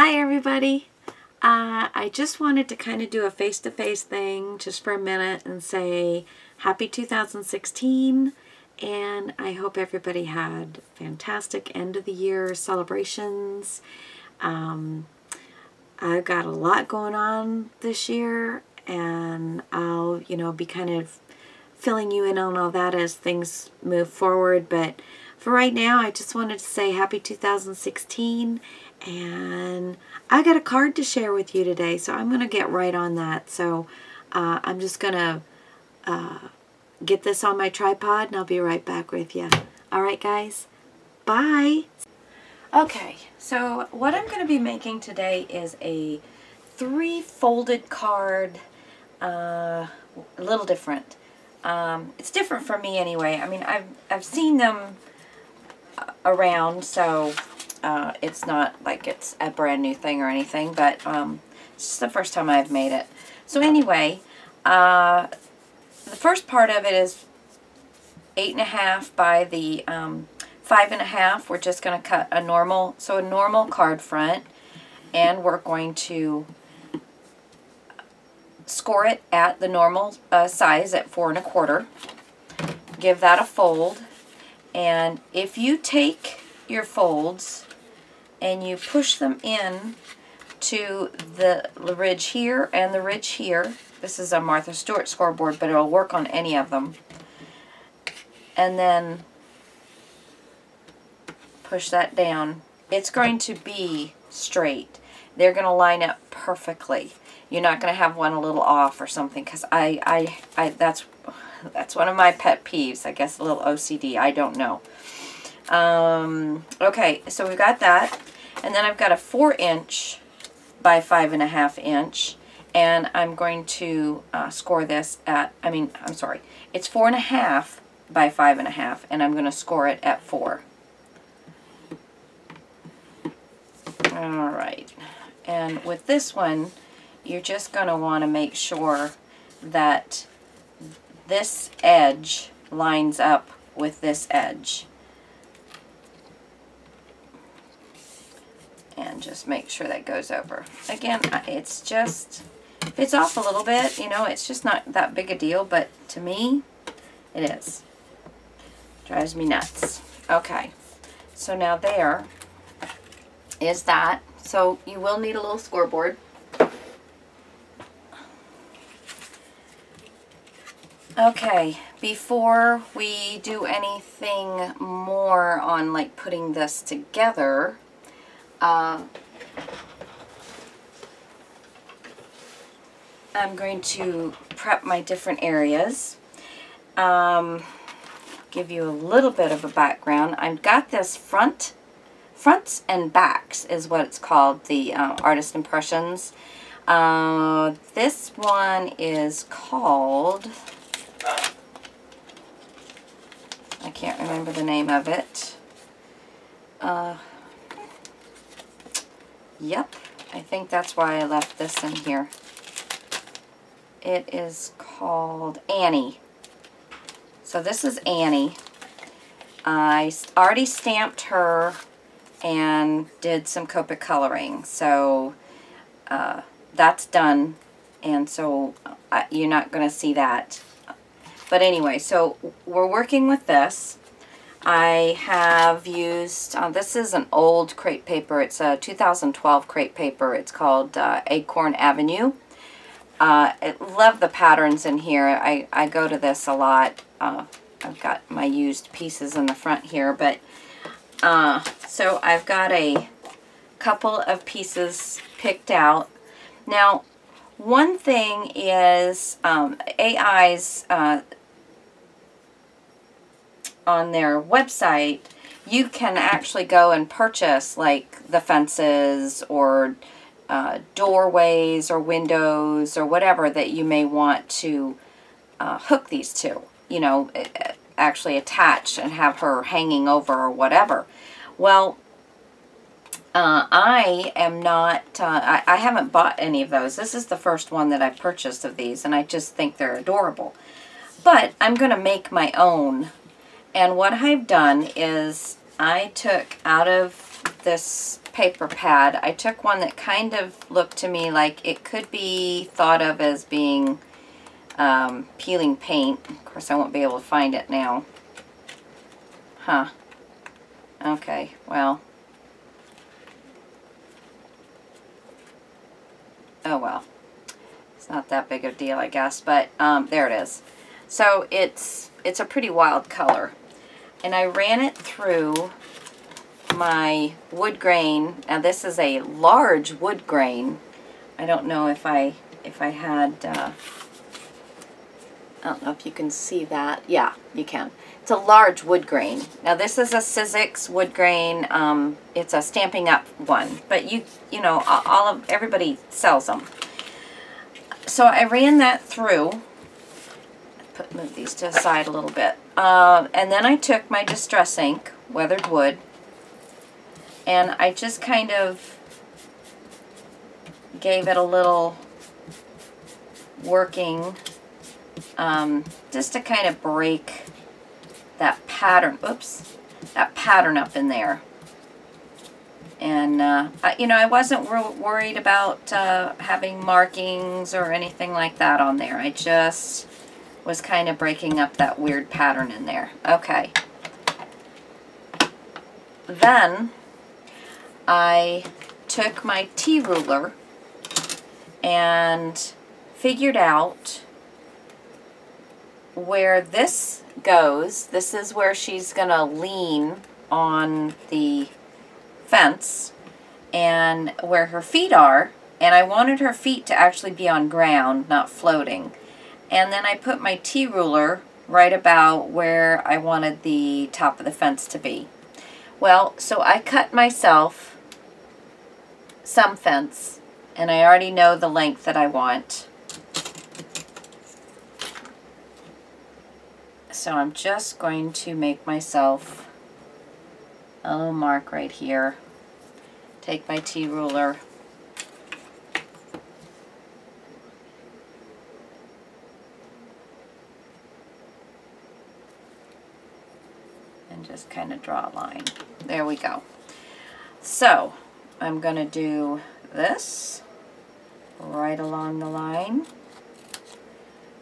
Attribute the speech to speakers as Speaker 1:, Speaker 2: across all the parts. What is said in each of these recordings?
Speaker 1: Hi everybody. I just wanted to kind of do a face-to-face thing just for a minute and say happy 2016, and I hope everybody had fantastic end of the year celebrations. I've got a lot going on this year, and I'll be kind of filling you in on all that as things move forward, but for right now I just wanted to say happy 2016. And I got a card to share with you today, so I'm going to get right on that. So I'm just going to get this on my tripod, and I'll be right back with you. All right, guys. Bye. Okay, so what I'm going to be making today is a 3-folded card, a little different. It's different for me anyway. I mean, I've seen them around, so it's not like it's a brand new thing or anything, but it's just the first time I've made it. So anyway, the first part of it is 8.5 by the 5.5. We're just going to cut a normal card front, and we're going to score it at the normal size at 4 1/4. Give that a fold, and if you take your folds and you push them in to the ridge here and the ridge here. This is a Martha Stewart scoreboard, but it'll work on any of them. And then push that down. It's going to be straight. They're going to line up perfectly. You're not going to have one a little off or something, because that's one of my pet peeves. I guess a little OCD. I don't know. Okay, so we've got that, and then I've got a 4-inch by 5.5 inch, and I'm going to score this at, it's 4.5 by 5.5, and I'm going to score it at 4. Alright, and with this one, you're just going to want to make sure that this edge lines up with this edge. And just make sure that goes over. Again, it's just, if it's off a little bit, it's just not that big a deal, but to me, it is. Drives me nuts. Okay, so now there is that. So you will need a little scoreboard. Okay, before we do anything more on like putting this together, I'm going to prep my different areas. Give you a little bit of a background. I've got this fronts and backs is what it's called, the Artist Impressions. This one is called, I can't remember the name of it. Yep, I think that's why I left this in here. It is called Annie. So this is Annie. I already stamped her and did some Copic coloring. So that's done, and so you're not going to see that. But anyway, so we're working with this. I have used, this is an old crepe paper. It's a 2012 crepe paper. It's called Acorn Avenue. I love the patterns in here. I go to this a lot. I've got my used pieces in the front here, but so I've got a couple of pieces picked out. Now, one thing is AI's on their website, you can actually go and purchase like the fences or doorways or windows or whatever that you may want to hook these to, actually attach and have her hanging over or whatever. Well, I am not, I haven't bought any of those. This is the first one that I've purchased of these, and I just think they're adorable. But I'm going to make my own. And what I've done is I took out of this paper pad. I took one that kind of looked to me like it could be thought of as being peeling paint. Of course, I won't be able to find it now. Huh. Okay, well. Oh well. It's not that big of a deal, I guess, but there it is. So it's a pretty wild color. And I ran it through my wood grain. Now this is a large wood grain. I don't know if I had, I don't know if you can see that. Yeah, you can. It's a large wood grain. Now this is a Sizzix wood grain. It's a Stampin' Up one, but you know, everybody sells them. So I ran that through. Move these to the side a little bit. And then I took my Distress ink, Weathered Wood, and I just kind of gave it a little working, just to kind of break that pattern, oops, that pattern up in there. And, you know, I wasn't worried about having markings or anything like that on there. I just was kind of breaking up that weird pattern in there. Okay. Then I took my T-ruler and figured out where this goes. This is where she's going to lean on the fence and where her feet are. And I wanted her feet to actually be on ground, not floating. And then I put my T-ruler right about where I wanted the top of the fence to be. Well, so I cut myself some fence, and I already know the length that I want. So I'm just going to make myself a little mark right here. Take my T-ruler. And just kind of draw a line. There we go. So I'm going to do this right along the line.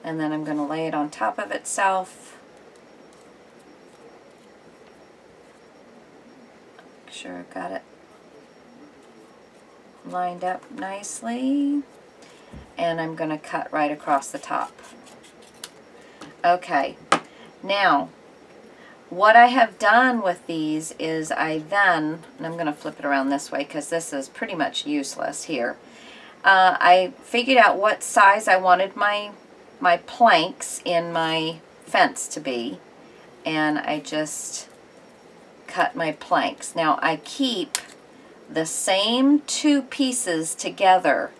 Speaker 1: And then I'm going to lay it on top of itself. Make sure I've got it lined up nicely. And I'm going to cut right across the top. Okay. Now, what I have done with these is I then, and I'm going to flip it around this way because this is pretty much useless here. I figured out what size I wanted my planks in my fence to be, and I just cut my planks. Now I keep the same two pieces together.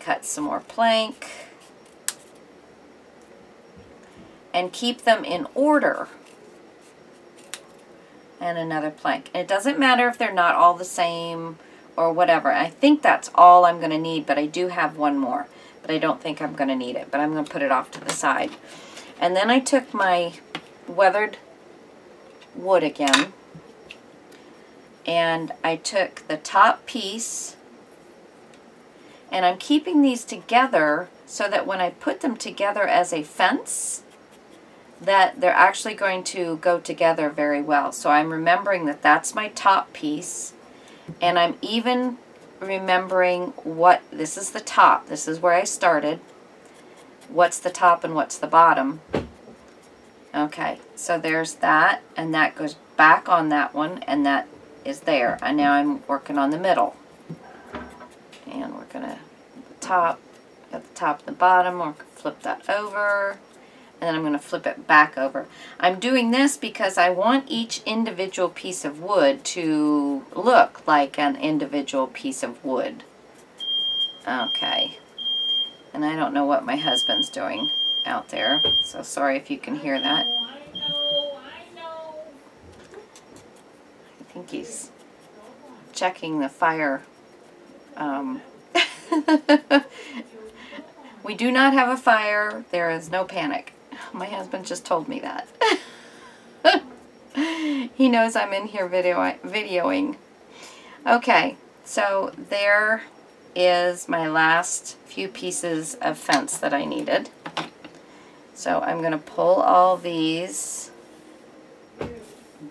Speaker 1: Cut some more plank. And keep them in order. And another plank. And it doesn't matter if they're not all the same or whatever. I think that's all I'm going to need, but I do have one more. But I don't think I'm going to need it, but I'm going to put it off to the side. And then I took my Weathered Wood again, and I took the top piece, and I'm keeping these together so that when I put them together as a fence, that they're actually going to go together very well. So I'm remembering that that's my top piece, and I'm even remembering what, this is the top, this is where I started, what's the top and what's the bottom. Okay, so there's that, and that goes back on that one, and that is there. And now I'm working on the middle. And we're going to, got the top and the bottom, we're going to flip that over. And then I'm going to flip it back over. I'm doing this because I want each individual piece of wood to look like an individual piece of wood. Okay. And I don't know what my husband's doing out there, so sorry if you can hear that. I know. I think he's checking the fire. We do not have a fire. There is no panic. My husband just told me that.
Speaker 2: He knows I'm in here videoing. Okay, so there is my last few pieces of fence that I needed. So I'm going to pull all these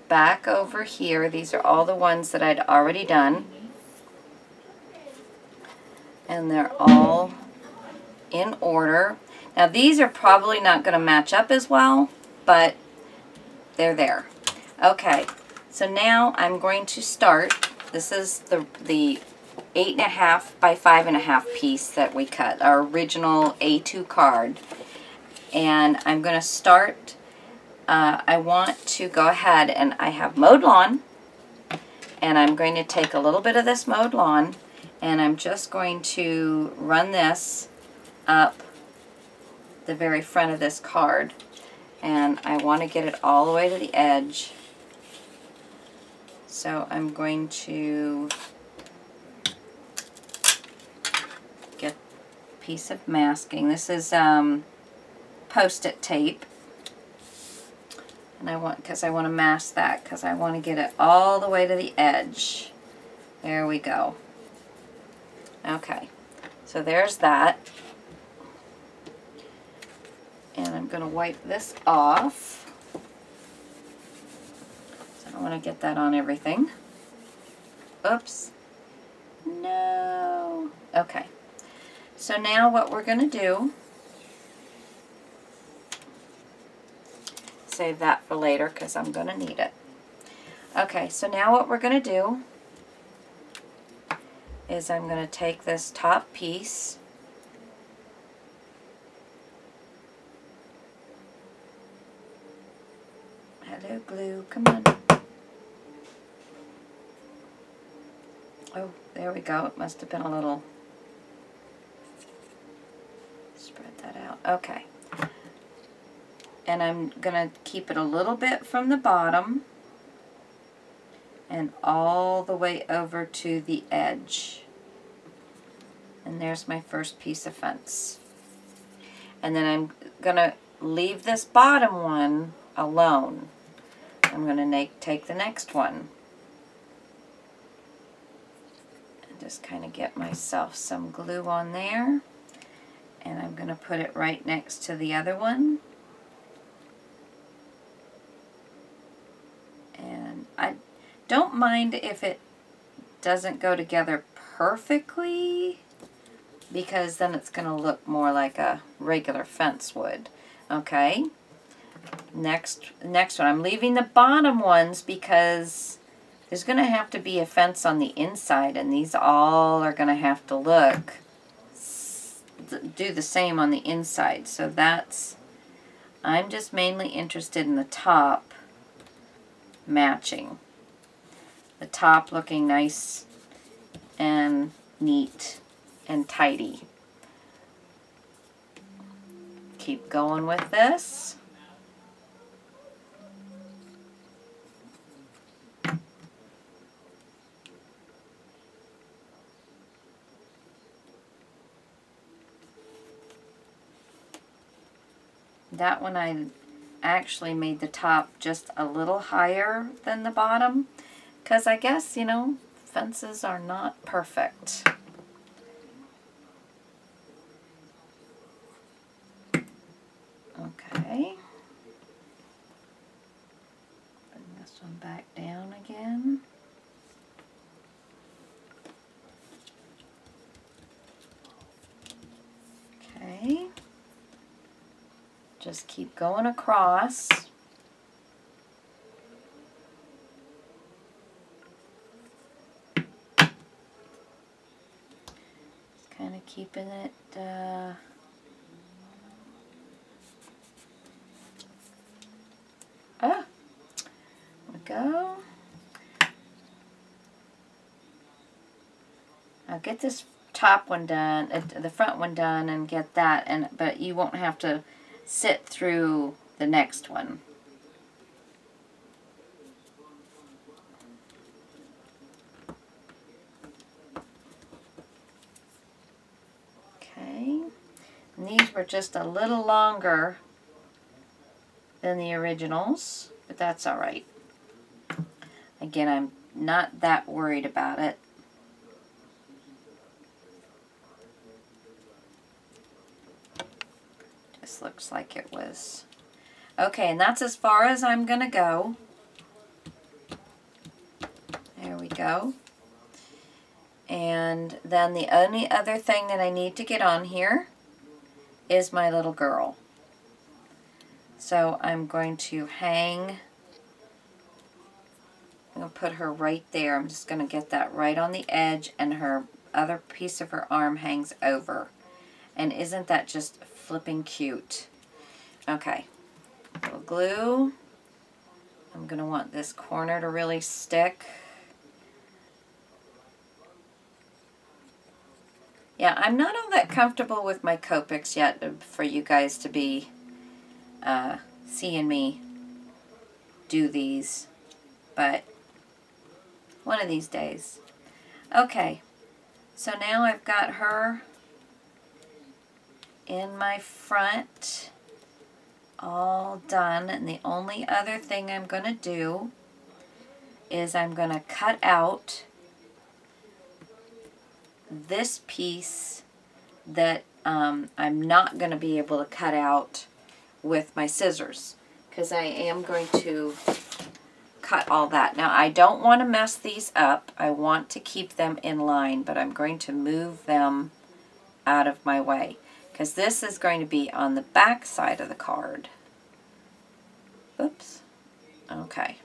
Speaker 2: back over here. These are all the ones that I'd already done. And they're all in order. Now these are probably not going to match up as well, but they're there. Okay, so now I'm going to start. This is the 8.5 by 5.5 piece that we cut, our original A2 card. And I'm going to start, I want to go ahead, and I have mowed lawn, and I'm going to take a little bit of this mowed lawn, and I'm just going to run this up the very front of this card. And I want to get it all the way to the edge. So I'm going to get a piece of masking. This is Post-it tape. And I want, because I want to mask that, because I want to get it all the way to the edge. There we go. Okay, so there's that. And I'm going to wipe this off. So I don't want to get that on everything. Oops. No. Okay. So now what we're going to do, save that for later because I'm going to need it. Okay, so now what we're going to do is I'm going to take this top piece Hello, glue. Come on. Oh, there we go. It must have been a little... Spread that out. Okay. And I'm going to keep it a little bit from the bottom and all the way over to the edge. And there's my first piece of fence. And then I'm going to leave this bottom one alone. I'm going to take the next one and just kind of get myself some glue on there, and I'm going to put it right next to the other one. And I don't mind if it doesn't go together perfectly, because then it's going to look more like a regular fence would. Okay. Next one. I'm leaving the bottom ones because there's going to have to be a fence on the inside, and these all are going to have to do the same on the inside. So that's, I'm just mainly interested in the top matching. The top looking nice and neat and tidy. Keep going with this. That one I actually made the top just a little higher than the bottom, because I guess, you know, fences are not perfect. Okay. Bring this one back down again. Okay. Just keep going across. Kind of keeping it there we go. I'll get this top one done, the front one done, and get that, but you won't have to sit through the next one. Okay, and these were just a little longer than the originals, but that's all right. Again, I'm not that worried about it. Just looks like it was. Okay, and that's as far as I'm going to go. There we go. And then the only other thing that I need to get on here is my little girl. So I'm going to hang, I'm going to put her right there. I'm just going to get that right on the edge, and her other piece of her arm hangs over. And isn't that just flipping cute? Okay, a little glue. I'm going to want this corner to really stick. Yeah, I'm not all that comfortable with my Copics yet for you guys to be seeing me do these, but one of these days. Okay, so now I've got her in my front all done, and the only other thing I'm going to do is I'm going to cut out this piece that I'm not going to be able to cut out with my scissors, because I am going to cut all that. Now, I don't want to mess these up. I want to keep them in line, but I'm going to move them out of my way, because this is going to be on the back side of the card. Oops. Okay.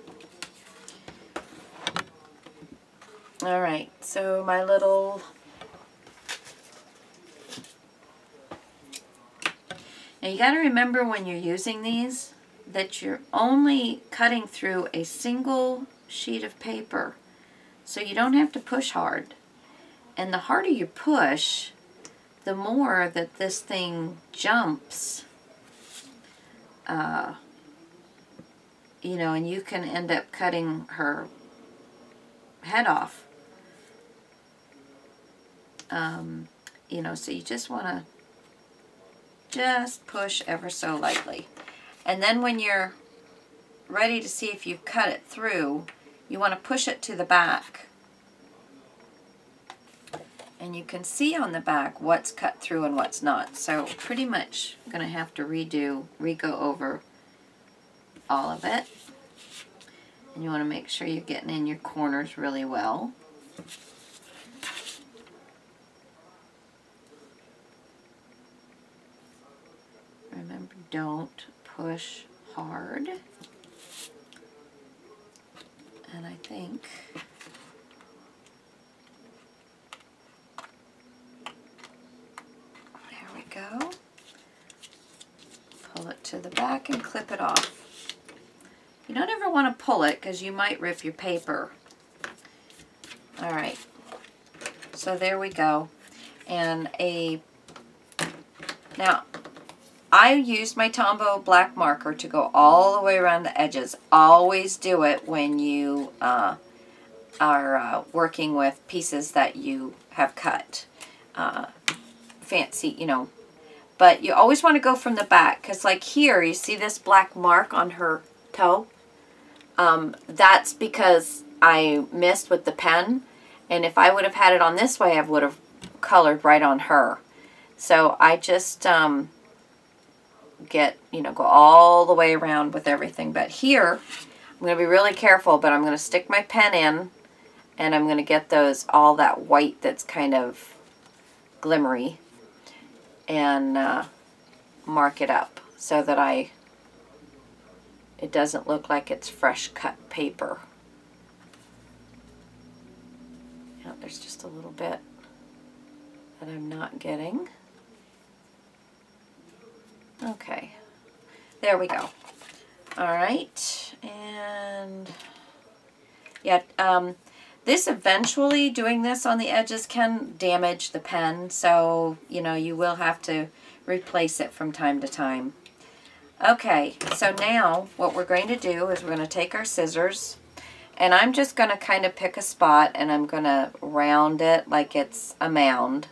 Speaker 2: All right, so my little... Now you got to remember when you're using these that you're only cutting through a single sheet of paper, so you don't have to push hard. And the harder you push, the more that this thing jumps, you know, and you can end up cutting her head off. You know, so you just want to just push ever so lightly. And then when you're ready to see if you've cut it through, you want to push it to the back. And you can see on the back what's cut through and what's not. So pretty much I'm going to have to re-go over all of it. And you want to make sure you're getting in your corners really well. Remember, don't push hard. And I think there we go. Pull it to the back and clip it off. You don't ever want to pull it because you might rip your paper. All right. So there we go. And now I used my Tombow black marker to go all the way around the edges. Always do it when you are working with pieces that you have cut. Fancy, you know. But you always want to go from the back, because like here, you see this black mark on her toe? That's because I missed with the pen. And if I would have had it on this way, I would have colored right on her. So I just... go all the way around with everything. But here, I'm going to be really careful, but I'm going to stick my pen in, and I'm going to get all that white that's kind of glimmery, and mark it up so that it doesn't look like it's fresh cut paper. Now, there's just a little bit that I'm not getting. Okay, there we go. All right, and yeah, this eventually, doing this on the edges can damage the pen, so, you know, you will have to replace it from time to time. Okay, so now what we're going to do is we're going to take our scissors, and I'm just going to kind of pick a spot, and I'm going to round it like it's a mound,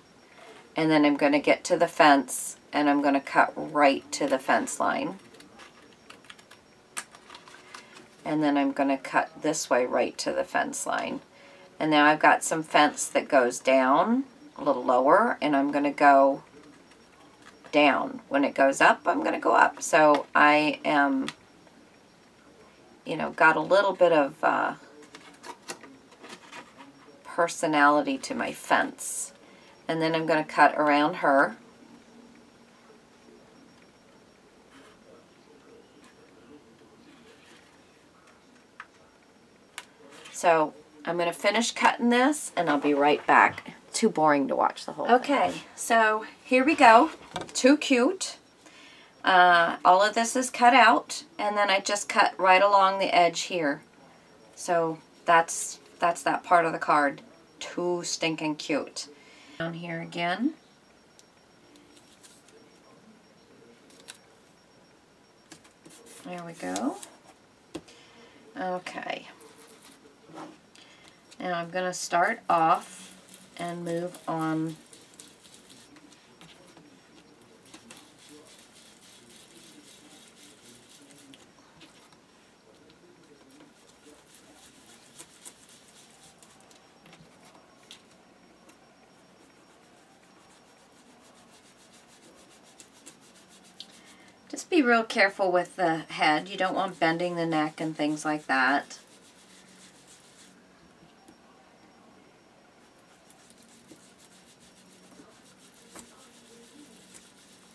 Speaker 2: and then I'm going to get to the fence, and I'm going to cut right to the fence line. and then I'm going to cut this way right to the fence line. And now I've got some fence that goes down a little lower, and I'm going to go down. When it goes up, I'm going to go up. So I am, you know, got a little bit of personality to my fence. And then I'm going to cut around her. So I'm going to finish cutting this, and I'll be right back.
Speaker 1: Too boring to watch the whole thing.
Speaker 2: Okay, so here we go. Too cute. All of this is cut out, and then I just cut right along the edge here. So that's that part of the card. Too stinking cute. Down here again. There we go. Okay. Now I'm going to start off and move on . Just be real careful with the head. You don't want bending the neck and things like that.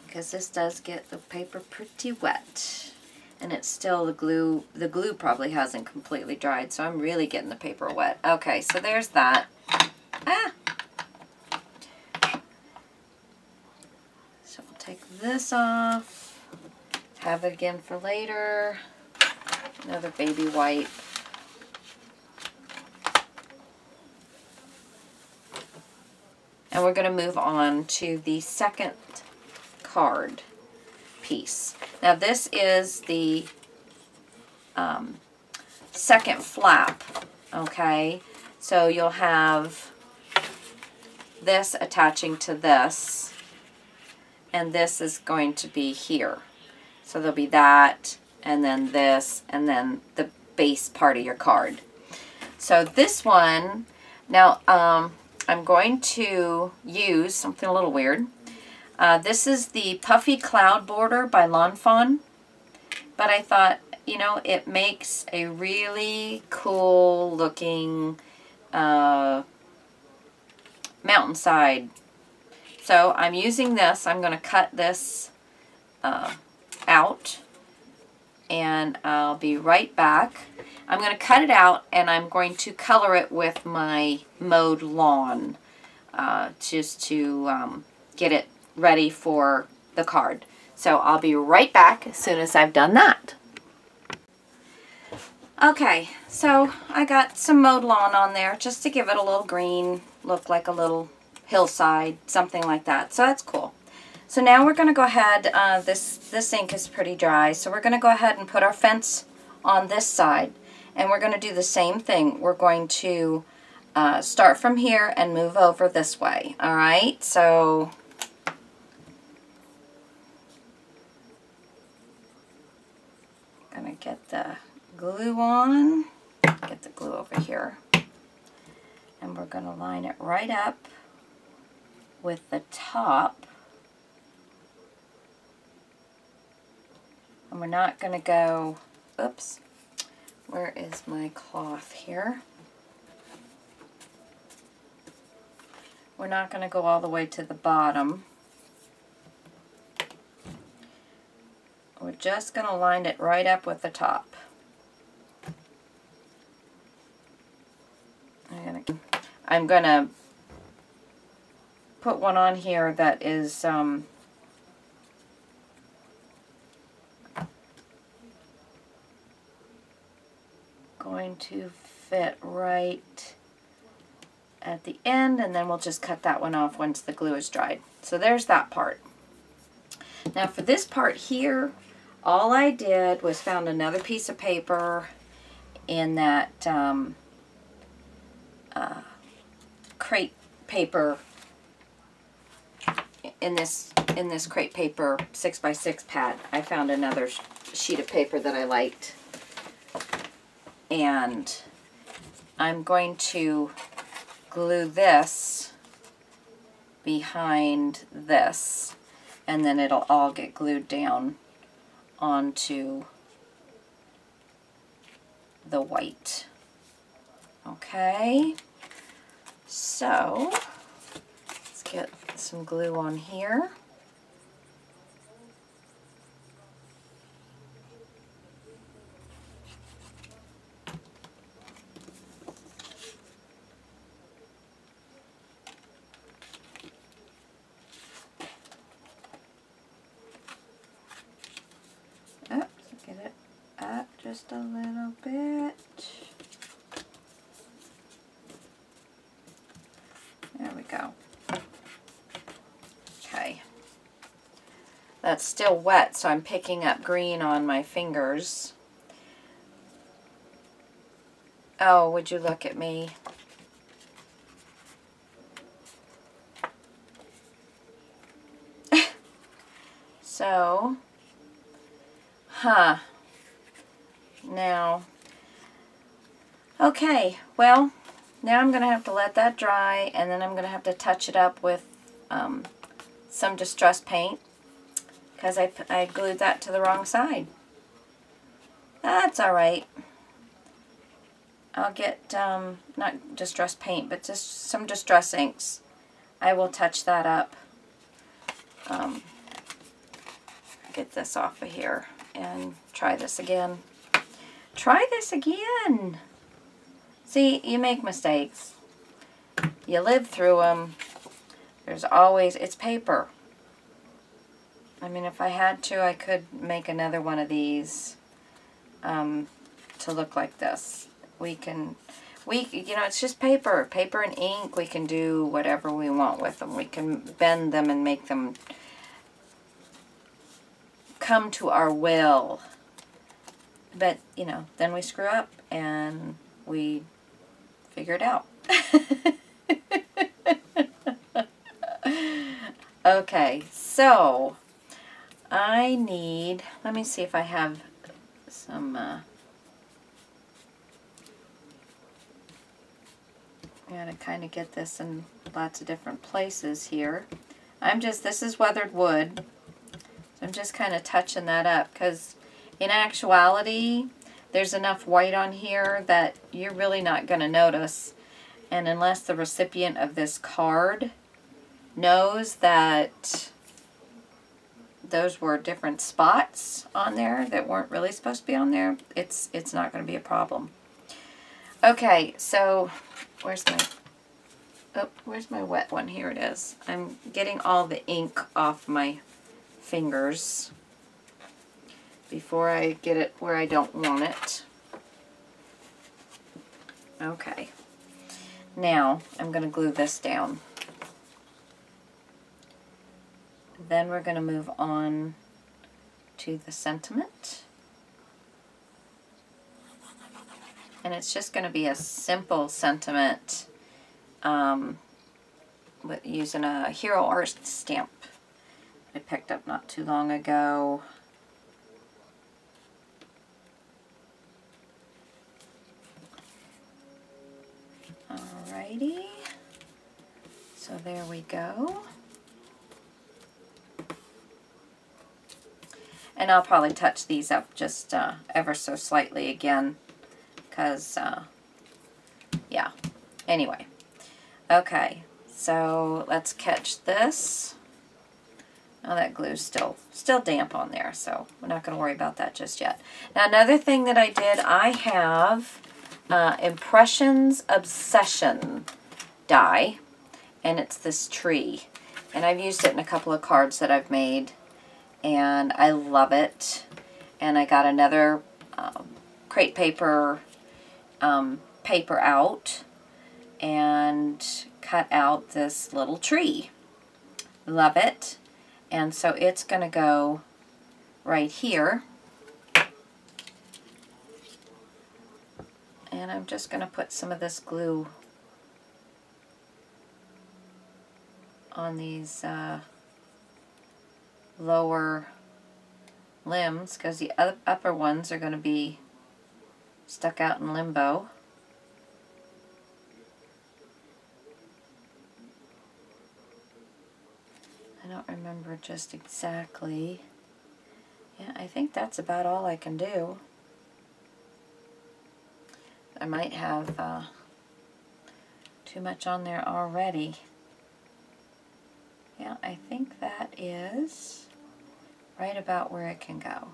Speaker 2: Because this does get the paper pretty wet. And it's still the glue probably hasn't completely dried, so I'm really getting the paper wet. Okay, so there's that. Ah! So we'll take this off. Have it again for later. Another baby wipe. And we're going to move on to the second card piece. Now this is the second flap, okay? So you'll have this attaching to this, and this is going to be here. So there'll be that, and then this, and then the base part of your card. So this one, now I'm going to use something a little weird. This is the Puffy Cloud Border by Lawn Fawn, but I thought, you know, it makes a really cool looking mountainside. So I'm using this. I'm going to cut this out, and I'll be right back. I'm going to cut it out, and I'm going to color it with my mowed lawn just to get it ready for the card. So I'll be right back as soon as I've done that. Okay, so I got some mowed lawn on there just to give it a little green, look like a little hillside, something like that. So that's cool. So now we're going to go ahead, this ink is pretty dry, so we're going to go ahead and put our fence on this side. And we're going to do the same thing. We're going to start from here and move over this way. Alright, so I'm going to get the glue on, get the glue over here, and we're going to line it right up with the top. And we're not going to go, oops, where is my cloth here? We're not going to go all the way to the bottom. We're just going to line it right up with the top. I'm going to put one on here that is going to fit right at the end, and then we'll just cut that one off once the glue is dried. So there's that part. Now for this part here, all I did was found another piece of paper in that crepe paper, in this crepe paper 6x6 pad. I found another sheet of paper that I liked. And I'm going to glue this behind this, and then it'll all get glued down onto the white. Okay, so let's get some glue on here. Get it up just a little bit. There we go. Okay. That's still wet, so I'm picking up green on my fingers. Oh, would you look at me? So, now, okay, well, now I'm going to have to let that dry, and then I'm going to have to touch it up with some distress paint, because I glued that to the wrong side. That's alright. I'll get, not distress paint, but just some distress inks. I will touch that up. Get this off of here and try this again. Try this again. See, you make mistakes. You live through them. There's always, it's paper. I mean, if I had to, I could make another one of these to look like this. You know, it's just paper. Paper and ink. We can do whatever we want with them. We can bend them and make them come to our will. But, you know, then we screw up and we figure it out. Okay, so I need, let me see if I have some, I gotta kind of get this in lots of different places here. This is weathered wood. So I'm just kind of touching that up, because in actuality, there's enough white on here that you're really not going to notice. And unless the recipient of this card knows that those were different spots on there that weren't really supposed to be on there, it's not going to be a problem. Okay, so where's my wet one? Here it is. I'm getting all the ink off my fingers before I get it where I don't want it. Okay. Now I'm going to glue this down. Then we're going to move on to the sentiment. And it's just going to be a simple sentiment with using a Hero Art stamp I picked up not too long ago. Alrighty, so there we go. And I'll probably touch these up just ever so slightly again, because, yeah, anyway. Okay, so let's catch this. Oh, that glue's still damp on there, so we're not going to worry about that just yet. Now, another thing that I did, I have Impressions Obsession die, and it's this tree. And I've used it in a couple of cards that I've made, and I love it. And I got another crepe paper paper out and cut out this little tree. Love it. And so it's going to go right here. And I'm just going to put some of this glue on these lower limbs, because the upper ones are going to be stuck out in limbo. I don't remember just exactly. Yeah, I think that's about all I can do. I might have too much on there already. Yeah, I think that is right about where it can go.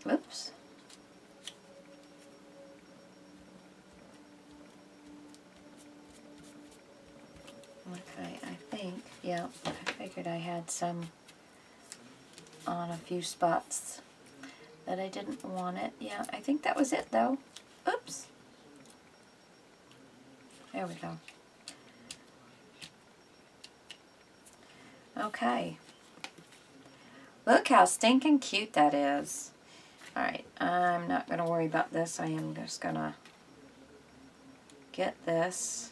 Speaker 2: Whoops. Okay, I think, yeah, I figured I had some on a few spots that I didn't want it. Yeah, I think that was it though. Oops. There we go. Okay. Look how stinking cute that is. Alright, I'm not going to worry about this. I am just going to get this.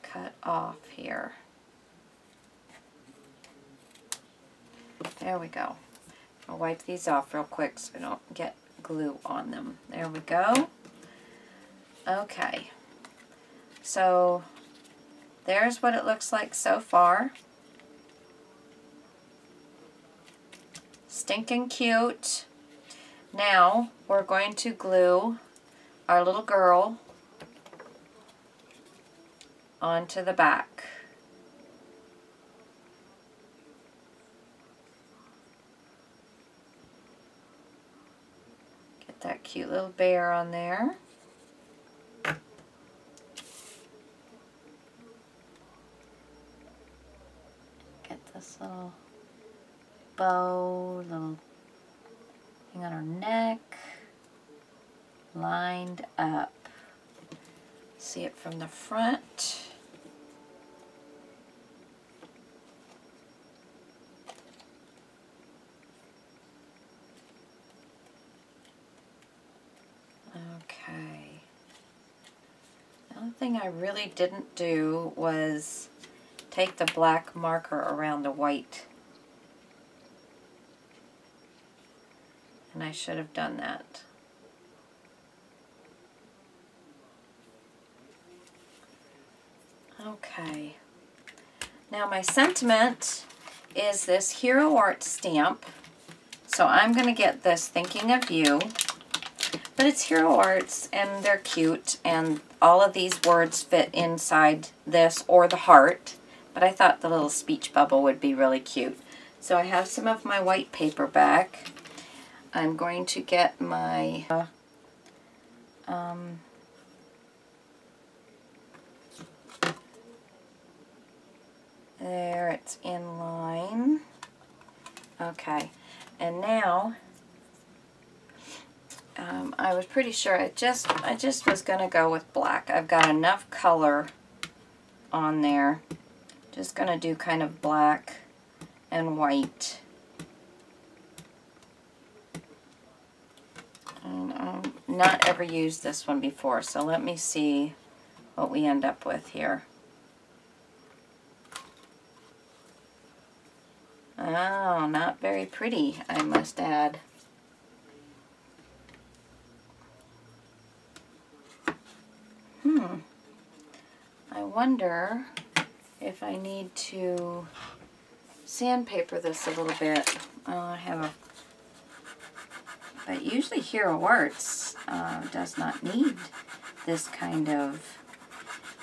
Speaker 2: Cut off here. There we go. I'll wipe these off real quick so I don't get glue on them. There we go. Okay. So there's what it looks like so far. Stinking cute. Now we're going to glue our little girl onto the back. Get that cute little bear on there. Get this little bow, little thing on her neck, lined up. See it from the front. Okay. The only thing I really didn't do was take the black marker around the white. And I should have done that. Okay. Now my sentiment is this Hero Art stamp. So I'm going to get this Thinking of You. But it's Hero Arts and they're cute and all of these words fit inside this or the heart. But I thought the little speech bubble would be really cute. So I have some of my white paper back. I'm going to get my there, it's in line. Okay, and now I was pretty sure I just was gonna go with black. I've got enough color on there. Just gonna do kind of black and white. And I've not ever used this one before, so let me see what we end up with here. Oh, not very pretty, I must add. I wonder if I need to sandpaper this a little bit. I have a... But usually Hero Arts does not need this kind of...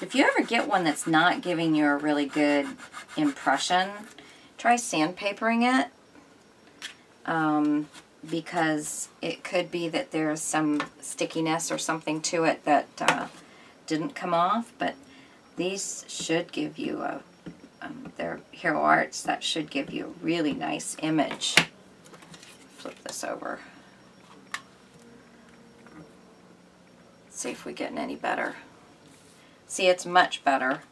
Speaker 2: If you ever get one that's not giving you a really good impression, try sandpapering it. Because it could be that there's some stickiness or something to it that didn't come off. But these should give you a... they're Hero Arts. That should give you a really nice image. Flip this over. See if we're getting any better. See, it's much better.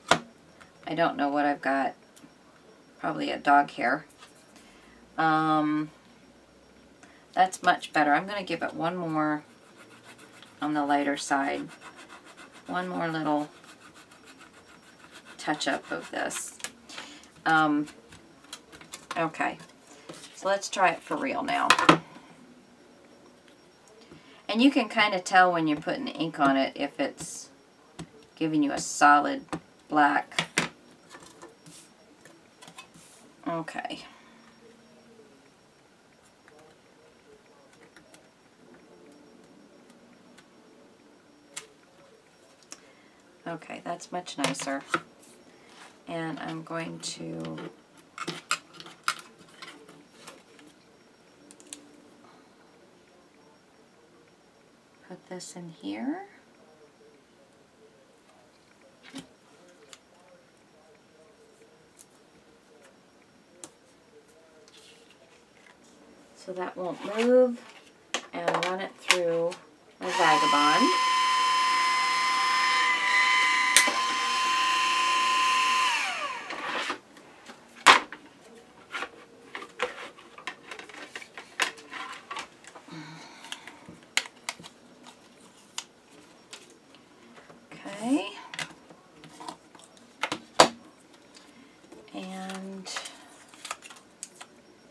Speaker 2: I don't know what I've got. Probably a dog hair. That's much better. I'm going to give it one more on the lighter side. One more little touch-up of this. Okay, so let's try it for real now. And you can kind of tell when you're putting ink on it if it's giving you a solid black. Okay. Okay, that's much nicer. And I'm going to put this in here. So that won't move, and run it through my Vagabond. Okay. And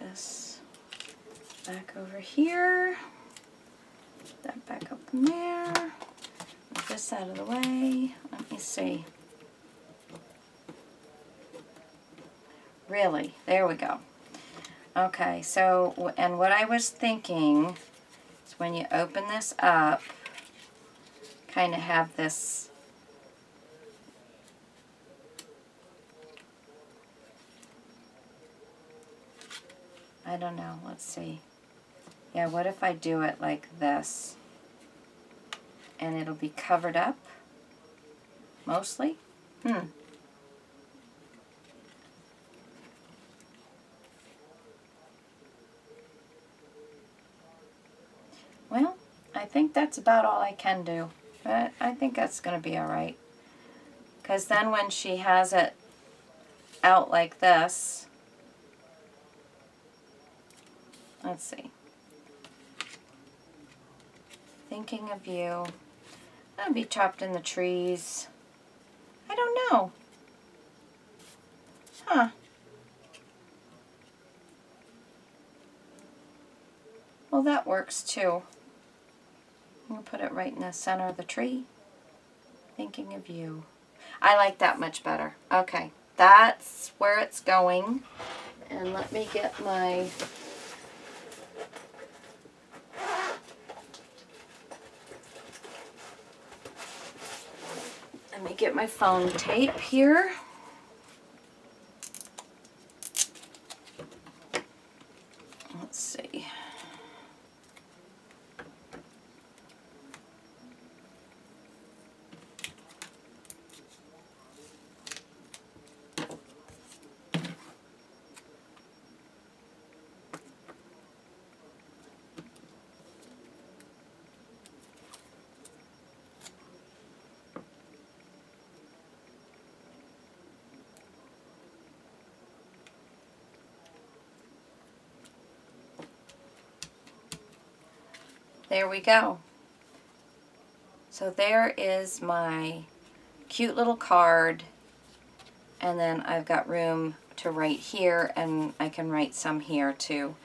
Speaker 2: this back over here. That back up in there. Move this out of the way. Let me see. Really? There we go. Okay, so, and what I was thinking is when you open this up, kind of have this I don't know, let's see. Yeah, what if I do it like this? And it'll be covered up, mostly? Well, I think that's about all I can do. But I think that's going to be alright. Because then when she has it out like this, let's see. Thinking of you. That'll be chopped in the trees. I don't know. Huh. Well, that works too. I'm going to put it right in the center of the tree. Thinking of you. I like that much better. Okay, that's where it's going. And let me get my... Let me get my foam tape here. Let's see. There we go. So there is my cute little card, and then I've got room to write here, and I can write some here too.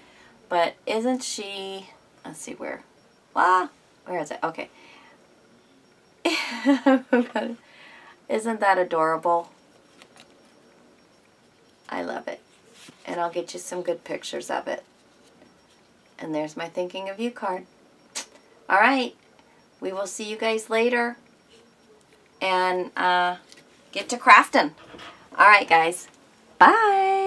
Speaker 2: But isn't she, let's see where, where is it? Okay. Isn't that adorable? I love it. And I'll get you some good pictures of it. And there's my Thinking of You card. All right, we will see you guys later, and get to crafting. All right, guys. Bye.